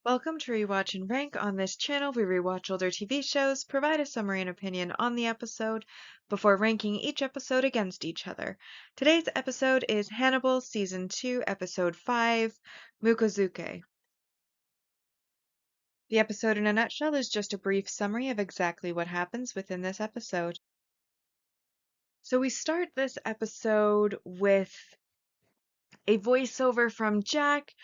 Welcome to Rewatch-and-Rank. On this channel, we rewatch older TV shows, provide a summary and opinion on the episode before ranking each episode against each other. Today's episode is Hannibal Season 2, Episode 5, Mukozuke. The episode in a nutshell is just a brief summary of exactly what happens within this episode. So we start this episode with a voiceover from Jack,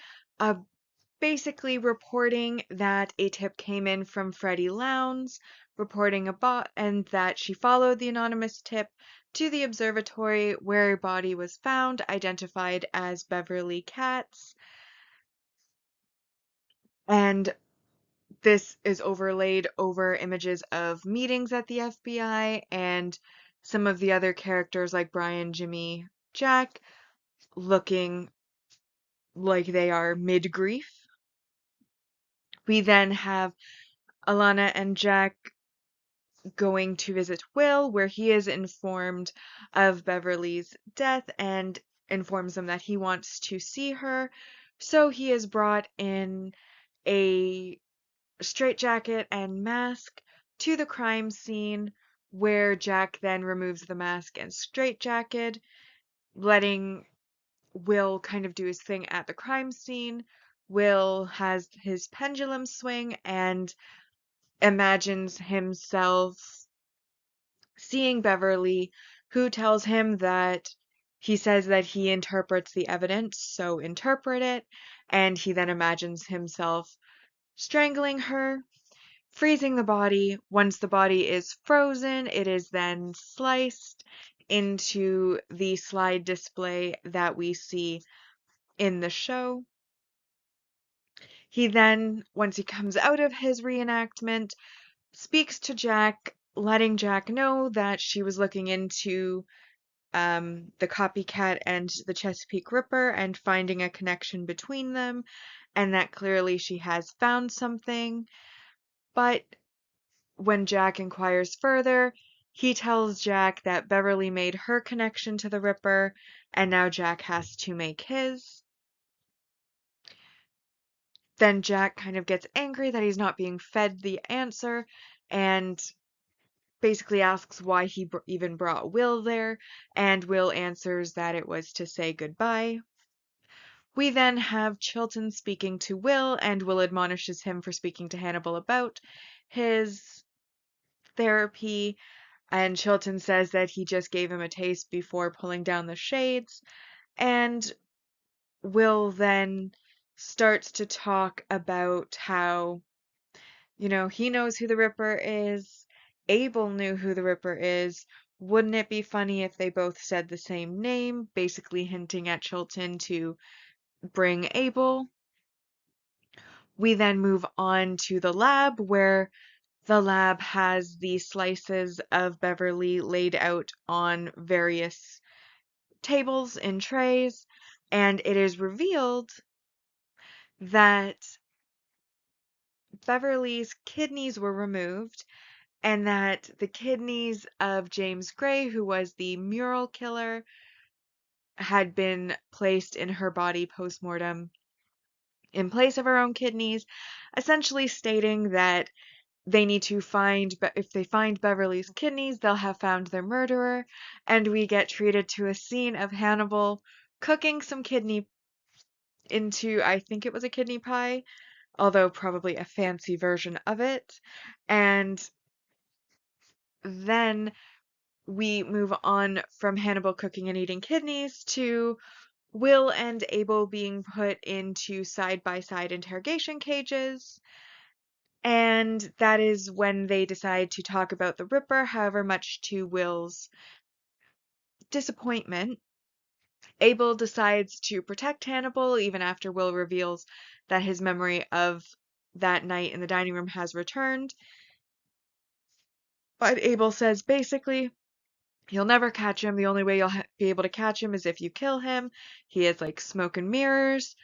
basically reporting that a tip came in from Freddie Lowndes, reporting and that she followed the anonymous tip to the observatory where a body was found, identified as Beverly Katz. And this is overlaid over images of meetings at the FBI and some of the other characters like Brian, Jimmy, Jack looking like they are mid-grief. We then have Alana and Jack going to visit Will, where he is informed of Beverly's death and informs them that he wants to see her. So he is brought in a straitjacket and mask to the crime scene, where Jack then removes the mask and straitjacket, letting Will kind of do his thing at the crime scene. Will has his pendulum swing and imagines himself seeing Beverly, who tells him that he says that he interprets the evidence, so interpret it, and he then imagines himself strangling her, freezing the body. Once the body is frozen, it is then sliced into the slide display that we see in the show. He then, once he comes out of his reenactment, speaks to Jack, letting Jack know that she was looking into the copycat and the Chesapeake Ripper and finding a connection between them, and that clearly she has found something. But when Jack inquires further, he tells Jack that Beverly made her connection to the Ripper, and now Jack has to make his. Then Jack kind of gets angry that he's not being fed the answer and basically asks why he even brought Will there, and Will answers that it was to say goodbye. We then have Chilton speaking to Will, and Will admonishes him for speaking to Hannibal about his therapy, and Chilton says that he just gave him a taste before pulling down the shades, and Will then starts to talk about how, he knows who the Ripper is, Abel knew who the Ripper is, wouldn't it be funny if they both said the same name, basically hinting at Chilton to bring Abel. We then move on to the lab, where the lab has the slices of Beverly laid out on various tables in trays, and it is revealed that Beverly's kidneys were removed and that the kidneys of James Gray, who was the mural killer, had been placed in her body post-mortem in place of her own kidneys, essentially stating that they need to if they find Beverly's kidneys, they'll have found their murderer, and we get treated to a scene of Hannibal cooking some kidney into, I think it was a kidney pie, although probably a fancy version of it, and then we move on from Hannibal cooking and eating kidneys to Will and Abel being put into side-by-side interrogation cages. And that is when they decide to talk about the Ripper, however, much to Will's disappointment. Abel decides to protect Hannibal even after Will reveals that his memory of that night in the dining room has returned. But Abel says basically, you'll never catch him. The only way you'll be able to catch him is if you kill him. He is like smoke and mirrors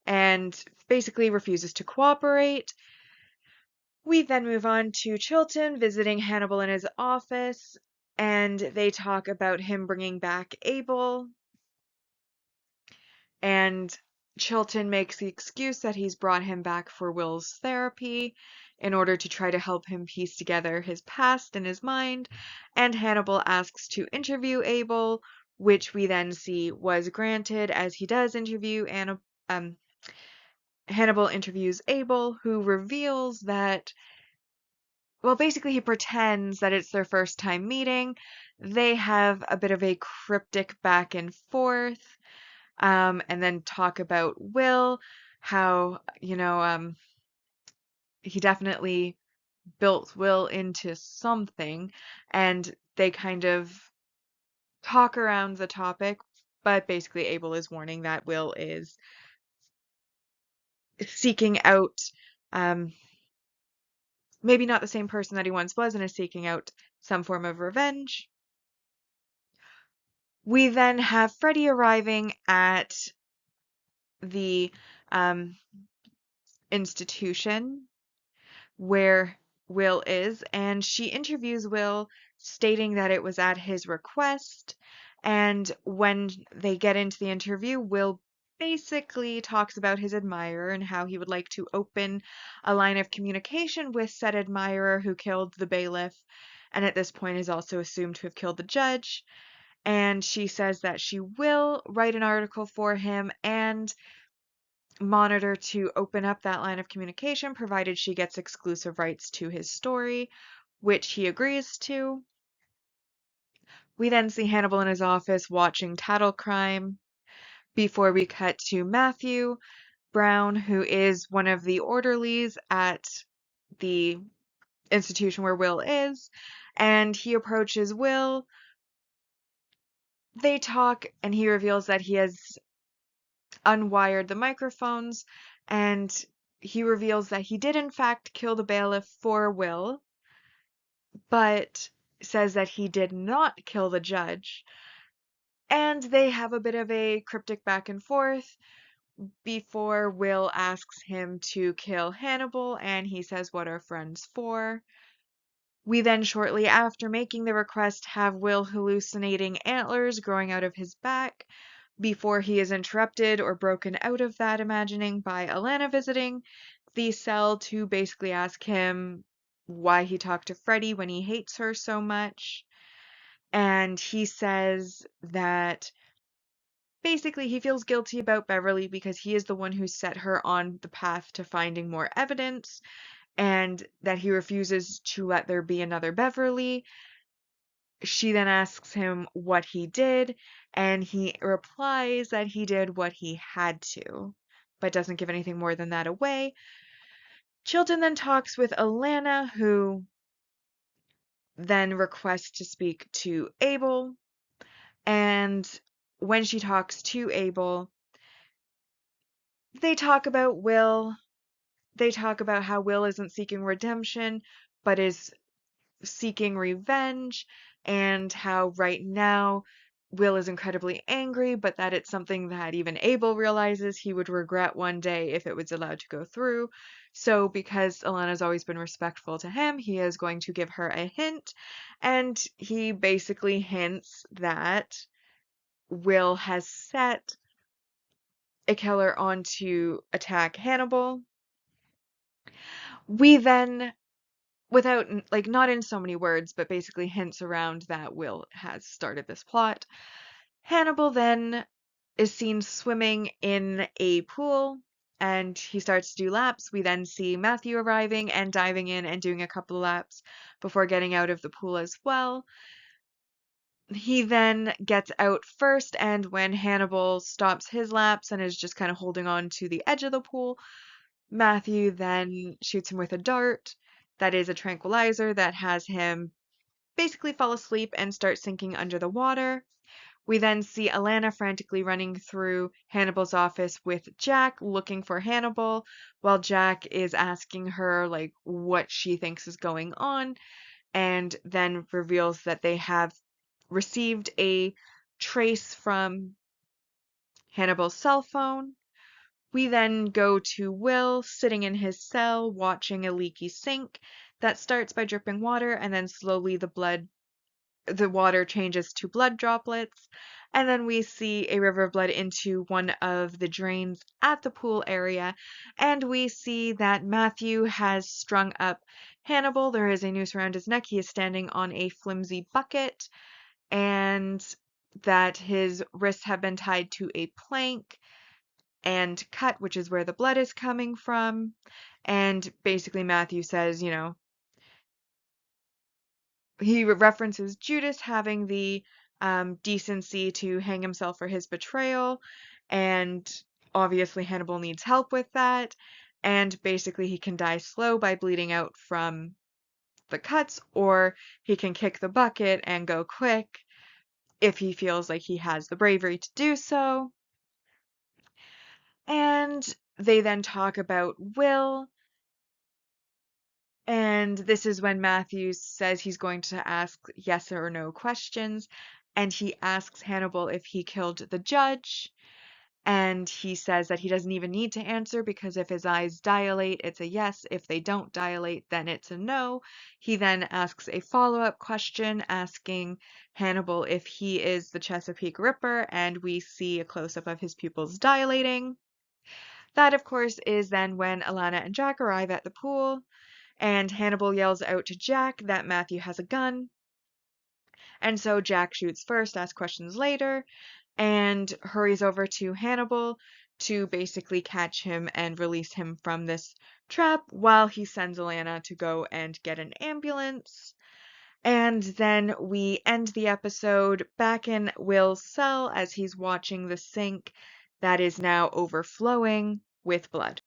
and basically refuses to cooperate. We then move on to Chilton visiting Hannibal in his office, and they talk about him bringing back Abel. And Chilton makes the excuse that he's brought him back for Will's therapy in order to try to help him piece together his past in his mind, and Hannibal asks to interview Abel, which we then see was granted as he does interview um, Hannibal interviews Abel, who reveals that, well, basically he pretends that it's their first time meeting. They have a bit of a cryptic back and forth, and then talk about Will, how, he definitely built Will into something, and they kind of talk around the topic, but basically Abel is warning that Will is seeking out, um, maybe not the same person that he once was, and is seeking out some form of revenge. We then have Freddie arriving at the um, institution where Will is, and she interviews Will, stating that it was at his request. And when they get into the interview, Will basically talks about his admirer and how he would like to open a line of communication with said admirer who killed the bailiff, and at this point is also assumed to have killed the judge. And she says that she will write an article for him and monitor to open up that line of communication, provided she gets exclusive rights to his story, which he agrees to. We then see Hannibal in his office watching Tattle Crime before we cut to Matthew Brown, who is one of the orderlies at the institution where Will is, and he approaches Will. They talk, and he reveals that he has unwired the microphones, and he reveals that he did in fact kill the bailiff for Will, but says that he did not kill the judge. And they have a bit of a cryptic back and forth before Will asks him to kill Hannibal, and he says, "What are friends for?" We then, shortly after making the request, have Will hallucinating antlers growing out of his back before he is interrupted or broken out of that imagining by Alana visiting the cell to basically ask him why he talked to Freddie when he hates her so much. And he says that basically he feels guilty about Beverly because he is the one who set her on the path to finding more evidence, and that he refuses to let there be another Beverly. She then asks him what he did, and he replies that he did what he had to, but doesn't give anything more than that away. Chilton then talks with Alana, who then requests to speak to Abel, and when she talks to Abel, they talk about Will. They talk about how Will isn't seeking redemption, but is seeking revenge, and how right now Will is incredibly angry, but that it's something that even Abel realizes he would regret one day if it was allowed to go through. So, because Alana's always been respectful to him, he is going to give her a hint, and he basically hints that Will has set a killer on to attack Hannibal. We then, without, like, not in so many words, but basically hints around that Will has started this plot. Hannibal then is seen swimming in a pool, and he starts to do laps. We then see Matthew arriving and diving in and doing a couple of laps before getting out of the pool as well. He then gets out first, and when Hannibal stops his laps and is just kind of holding on to the edge of the pool, Matthew then shoots him with a dart that is a tranquilizer that has him basically fall asleep and start sinking under the water. We then see Alana frantically running through Hannibal's office with Jack looking for Hannibal, while Jack is asking her like what she thinks is going on, and then reveals that they have received a trace from Hannibal's cell phone. We then go to Will sitting in his cell watching a leaky sink that starts by dripping water, and then slowly the blood the water changes to blood droplets, and then we see a river of blood into one of the drains at the pool area, and we see that Matthew has strung up Hannibal. There is a noose around his neck. He is standing on a flimsy bucket, and that his wrists have been tied to a plank and cut, which is where the blood is coming from. And basically, Matthew says, he references Judas having the decency to hang himself for his betrayal, and obviously Hannibal needs help with that. And basically, he can die slow by bleeding out from the cuts, or he can kick the bucket and go quick if he feels like he has the bravery to do so. And they then talk about Will. And this is when Matthews says he's going to ask yes or no questions. And he asks Hannibal if he killed the judge. And he says that he doesn't even need to answer because if his eyes dilate, it's a yes. If they don't dilate, then it's a no. He then asks a follow-up question asking Hannibal if he is the Chesapeake Ripper. And we see a close-up of his pupils dilating. That, of course, is then when Alana and Jack arrive at the pool. And Hannibal yells out to Jack that Matthew has a gun. And so Jack shoots first, asks questions later, and hurries over to Hannibal to basically catch him and release him from this trap while he sends Alana to go and get an ambulance. And then we end the episode back in Will's cell as he's watching the sink that is now overflowing with blood.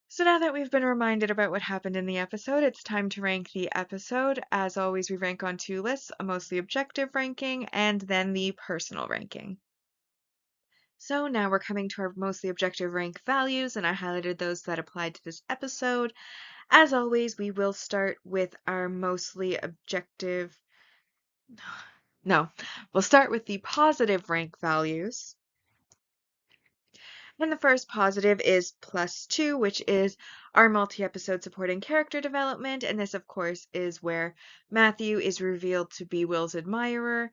So now that we've been reminded about what happened in the episode, it's time to rank the episode. As always, we rank on two lists, a mostly objective ranking and then the personal ranking. So now we're coming to our mostly objective rank values, and I highlighted those that applied to this episode. As always, we will start with our mostly objective... No, we'll start with the positive rank values. And the first positive is +2, which is our multi-episode supporting character development. And this, of course, is where Matthew is revealed to be Will's admirer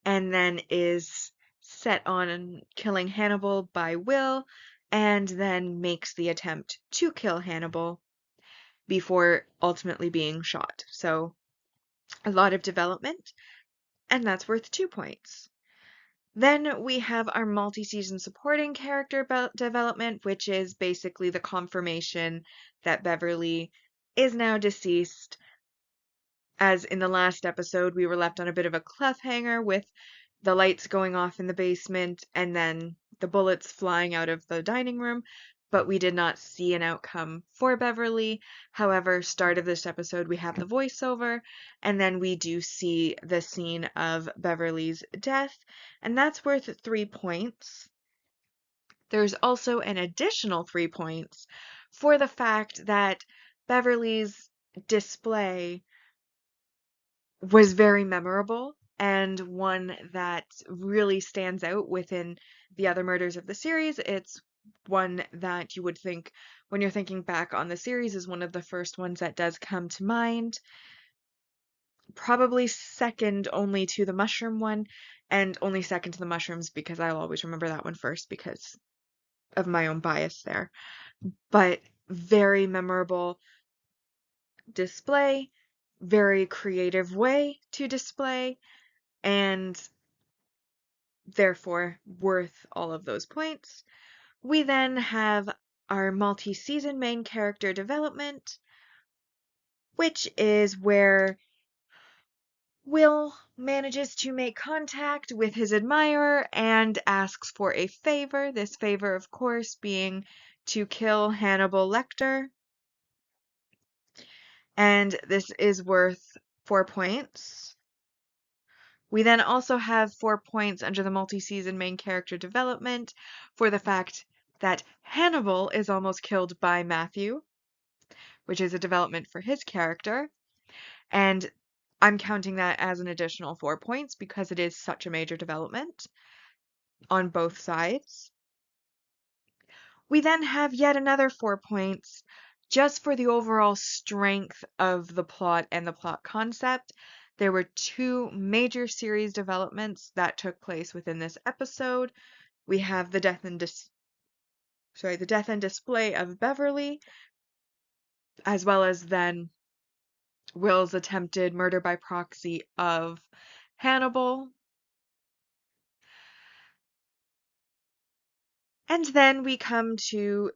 and then is set on killing Hannibal by Will and then makes the attempt to kill Hannibal before ultimately being shot. So a lot of development, and that's worth 2 points. Then we have our multi-season supporting character development, which is basically the confirmation that Beverly is now deceased. As in the last episode, we were left on a bit of a cliffhanger with the lights going off in the basement and then the bullets flying out of the dining room, but we did not see an outcome for Beverly. However, start of this episode, we have the voiceover, and then we do see the scene of Beverly's death, and that's worth 3 points. There's also an additional 3 points for the fact that Beverly's display was very memorable and one that really stands out within the other murders of the series. It's one that you would think, when you're thinking back on the series, is one of the first ones that does come to mind. Probably second only to the mushroom one, and only second to the mushrooms because I'll always remember that one first because of my own bias there. But very memorable display, very creative way to display, and therefore worth all of those points. We then have our multi-season main character development, which is where Will manages to make contact with his admirer and asks for a favor. This favor, of course, being to kill Hannibal Lecter. And this is worth 4 points. We then also have 4 points under the multi-season main character development for the fact that Hannibal is almost killed by Matthew, which is a development for his character. And I'm counting that as an additional 4 points because it is such a major development on both sides. We then have yet another 4 points just for the overall strength of the plot and the plot concept, there were two major series developments that took place within this episode. We have the death and display of Beverly, as well as then Will's attempted murder by proxy of Hannibal. And then we come to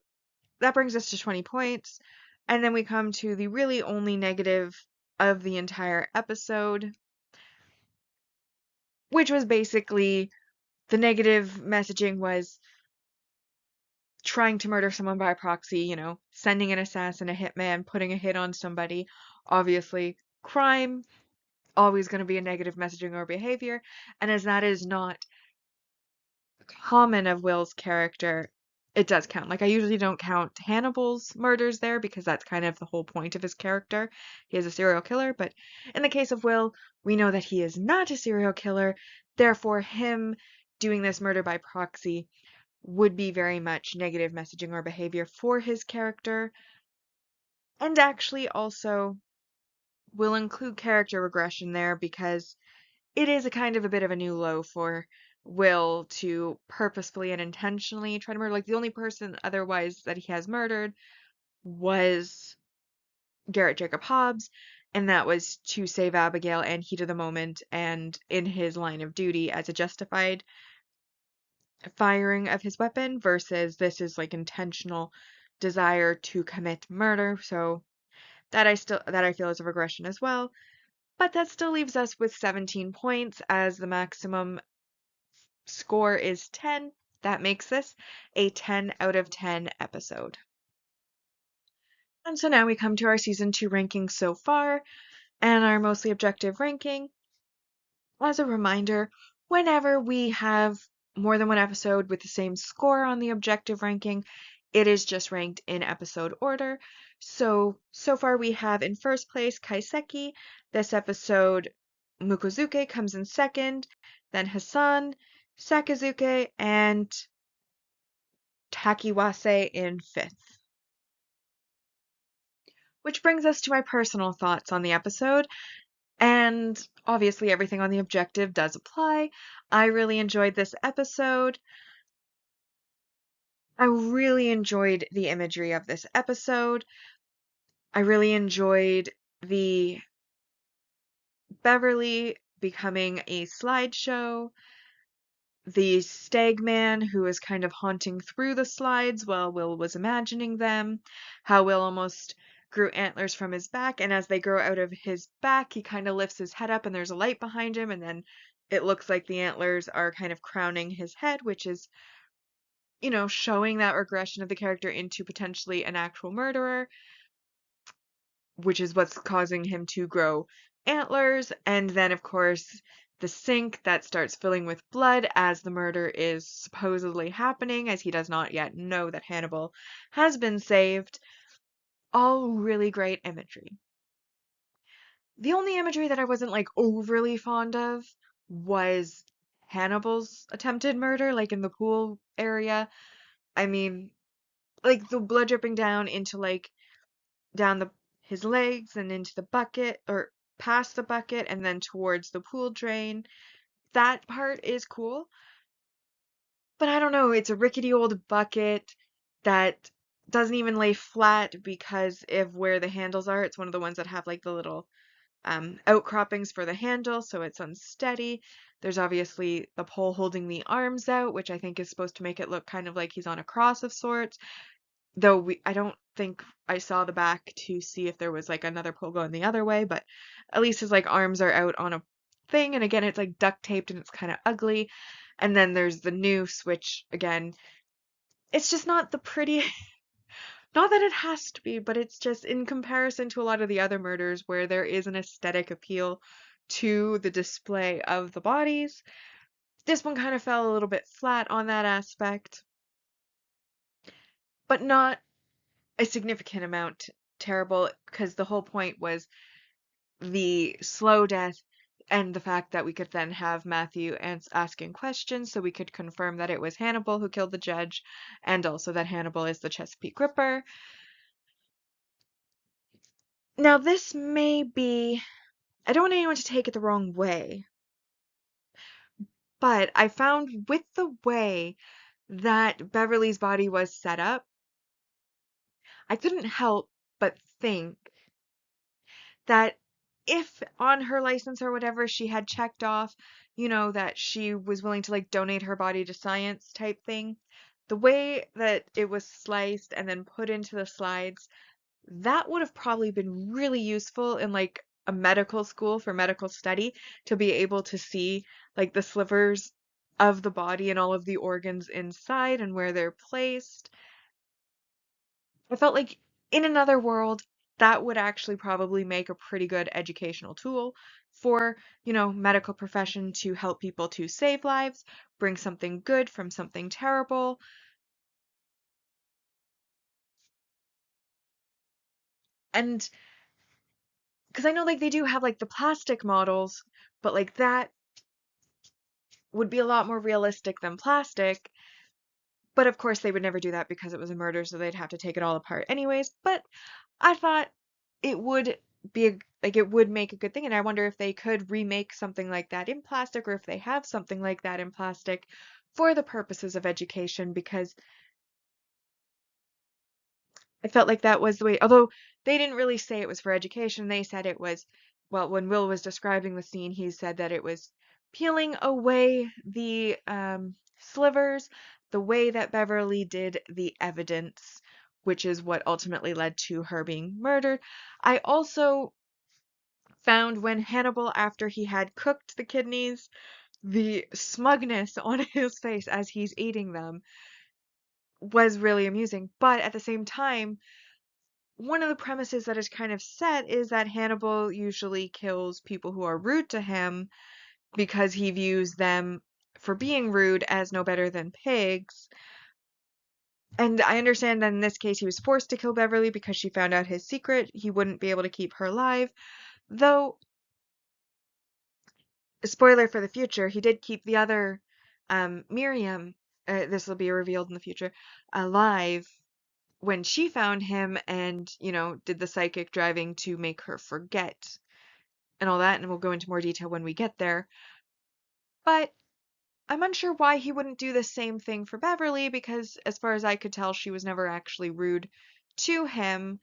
that brings us to 20 points. And then we come to the really only negative of the entire episode, which was basically the negative messaging was trying to murder someone by proxy, sending an assassin, a hitman, putting a hit on somebody. Obviously, crime, always going to be a negative messaging or behavior. And as that is not common of Will's character, it does count. Like, I usually don't count Hannibal's murders there because that's kind of the whole point of his character. He is a serial killer, but in the case of Will, we know that he is not a serial killer. Therefore, him doing this murder by proxy would be very much negative messaging or behavior for his character. And actually, also, will include character regression there because it is a kind of a bit of a new low for Will to purposefully and intentionally try to murder. Like, the only person otherwise that he has murdered was Garrett Jacob Hobbs, and that was to save Abigail and heat of the moment and in his line of duty as a justified firing of his weapon versus this is like intentional desire to commit murder. So that I feel is a regression as well. But that still leaves us with 17 points as the maximum score is 10. That makes this a 10 out of 10 episode. And so now we come to our season 2 rankings so far and our mostly objective ranking. As a reminder, whenever we have more than one episode with the same score on the objective ranking, it is just ranked in episode order. So far we have in first place Kaiseki. This episode, Mukozuke comes in second, then Hassan, Sakazuke, and Takiwase in fifth. Which brings us to my personal thoughts on the episode. And obviously, everything on the objective does apply. I really enjoyed this episode. I really enjoyed the imagery of this episode. I really enjoyed the Beverly becoming a slideshow, the Stagman who is kind of haunting through the slides while Will was imagining them, how Will almost grew antlers from his back, and as they grow out of his back, he kind of lifts his head up and there's a light behind him, and then it looks like the antlers are kind of crowning his head, which is, showing that regression of the character into potentially an actual murderer, which is what's causing him to grow antlers. And then, of course, the sink that starts filling with blood as the murder is supposedly happening, as he does not yet know that Hannibal has been saved. All really great imagery. The only imagery that I wasn't like overly fond of was Hannibal's attempted murder, like in the pool area. I mean, like the blood dripping down into like down his legs and into the bucket or past the bucket and then towards the pool drain. That part is cool. But I don't know, it's a rickety old bucket that doesn't even lay flat because of where the handles are. It's one of the ones that have like the little outcroppings for the handle, so it's unsteady. There's obviously the pole holding the arms out, which I think is supposed to make it look kind of like he's on a cross of sorts. Though I don't think I saw the back to see if there was like another pole going the other way, but at least his like arms are out on a thing, and again it's like duct taped and it's kind of ugly. And then there's the noose, which again, it's just not the pretty. Not that it has to be, but it's just in comparison to a lot of the other murders where there is an aesthetic appeal to the display of the bodies. This one kind of fell a little bit flat on that aspect, but not a significant amount terrible because the whole point was the slow death and the fact that we could then have Matthew asking questions so we could confirm that it was Hannibal who killed the judge and also that Hannibal is the Chesapeake Ripper. Now, this may be, I don't want anyone to take it the wrong way, but I found with the way that Beverly's body was set up, I couldn't help but think that if on her license or whatever she had checked off, that she was willing to like donate her body to science type thing, the way that it was sliced and then put into the slides, that would have probably been really useful in like a medical school for medical study to be able to see like the slivers of the body and all of the organs inside and where they're placed. I felt like in another world, that would actually probably make a pretty good educational tool for, medical profession to help people to save lives, bring something good from something terrible. And because I know like they do have like the plastic models, but like that would be a lot more realistic than plastic. But of course, they would never do that because it was a murder, so they'd have to take it all apart anyways. But I thought it would be like it would make a good thing, and I wonder if they could remake something like that in plastic, or if they have something like that in plastic for the purposes of education, because I felt like that was the way, although they didn't really say it was for education, they said it was, well, when Will was describing the scene, he said that it was peeling away the slivers, the way that Beverly did the evidence, which is what ultimately led to her being murdered. I also found when Hannibal, after he had cooked the kidneys, the smugness on his face as he's eating them was really amusing. But at the same time, one of the premises that is kind of set is that Hannibal usually kills people who are rude to him because he views them for being rude as no better than pigs. And I understand that in this case he was forced to kill Beverly because she found out his secret. He wouldn't be able to keep her alive. Though, spoiler for the future, he did keep the other Miriam, this will be revealed in the future, alive when she found him and, did the psychic driving to make her forget and all that, and we'll go into more detail when we get there. But I'm unsure why he wouldn't do the same thing for Beverly because, as far as I could tell, she was never actually rude to him.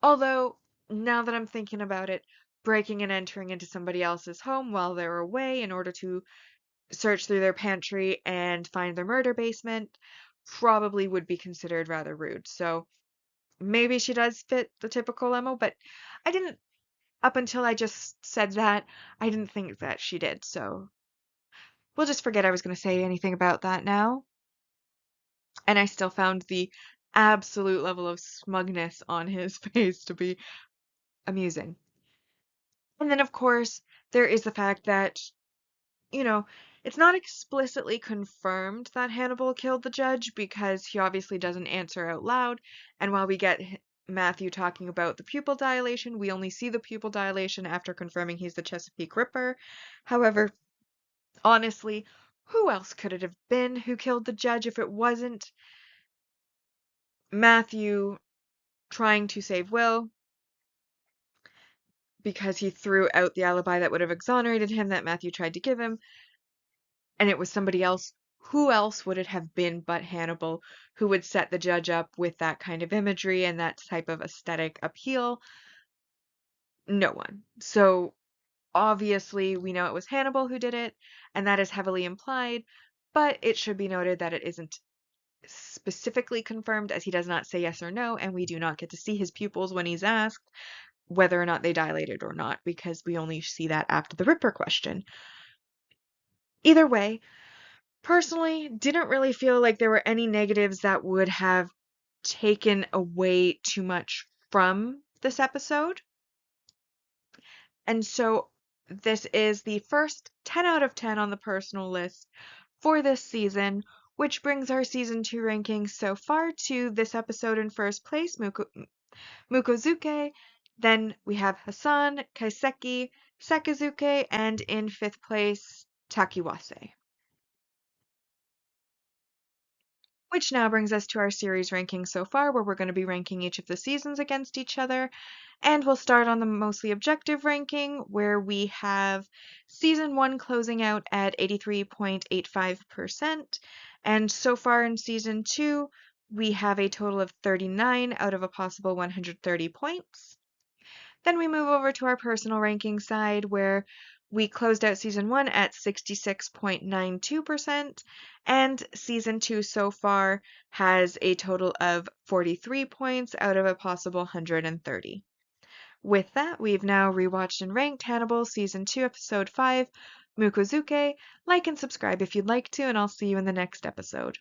Although, now that I'm thinking about it, breaking and entering into somebody else's home while they're away in order to search through their pantry and find their murder basement probably would be considered rather rude. So maybe she does fit the typical MO, but I didn't, up until I just said that, I didn't think that she did. So we'll just forget I was going to say anything about that now. And I still found the absolute level of smugness on his face to be amusing. And then, of course, there is the fact that, you know, it's not explicitly confirmed that Hannibal killed the judge because he obviously doesn't answer out loud. And while we get Matthew talking about the pupil dilation, we only see the pupil dilation after confirming he's the Chesapeake Ripper. However, honestly, who else could it have been who killed the judge if it wasn't Matthew trying to save Will because he threw out the alibi that would have exonerated him that Matthew tried to give him, and it was somebody else? Who else would it have been but Hannibal who would set the judge up with that kind of imagery and that type of aesthetic appeal? No one. So obviously, we know it was Hannibal who did it, and that is heavily implied, but it should be noted that it isn't specifically confirmed as he does not say yes or no, and we do not get to see his pupils when he's asked whether or not they dilated or not, because we only see that after the Ripper question. Either way, personally, didn't really feel like there were any negatives that would have taken away too much from this episode. And so this is the first 10 out of 10 on the personal list for this season, which brings our season 2 rankings so far to this episode in first place, Mukozuke. Then we have Hassan, Kaiseki, Sakazuke, and in fifth place, Takiwase. which now brings us to our series ranking so far, where we're going to be ranking each of the seasons against each other. And we'll start on the mostly objective ranking, where we have season 1 closing out at 83.85%. And so far in season 2, we have a total of 39 out of a possible 130 points. Then we move over to our personal ranking side, where we closed out season 1 at 66.92%, and season 2 so far has a total of 43 points out of a possible 130. With that, we've now rewatched and ranked Hannibal season 2 episode 5, Mukozuke. Like and subscribe if you'd like to, and I'll see you in the next episode.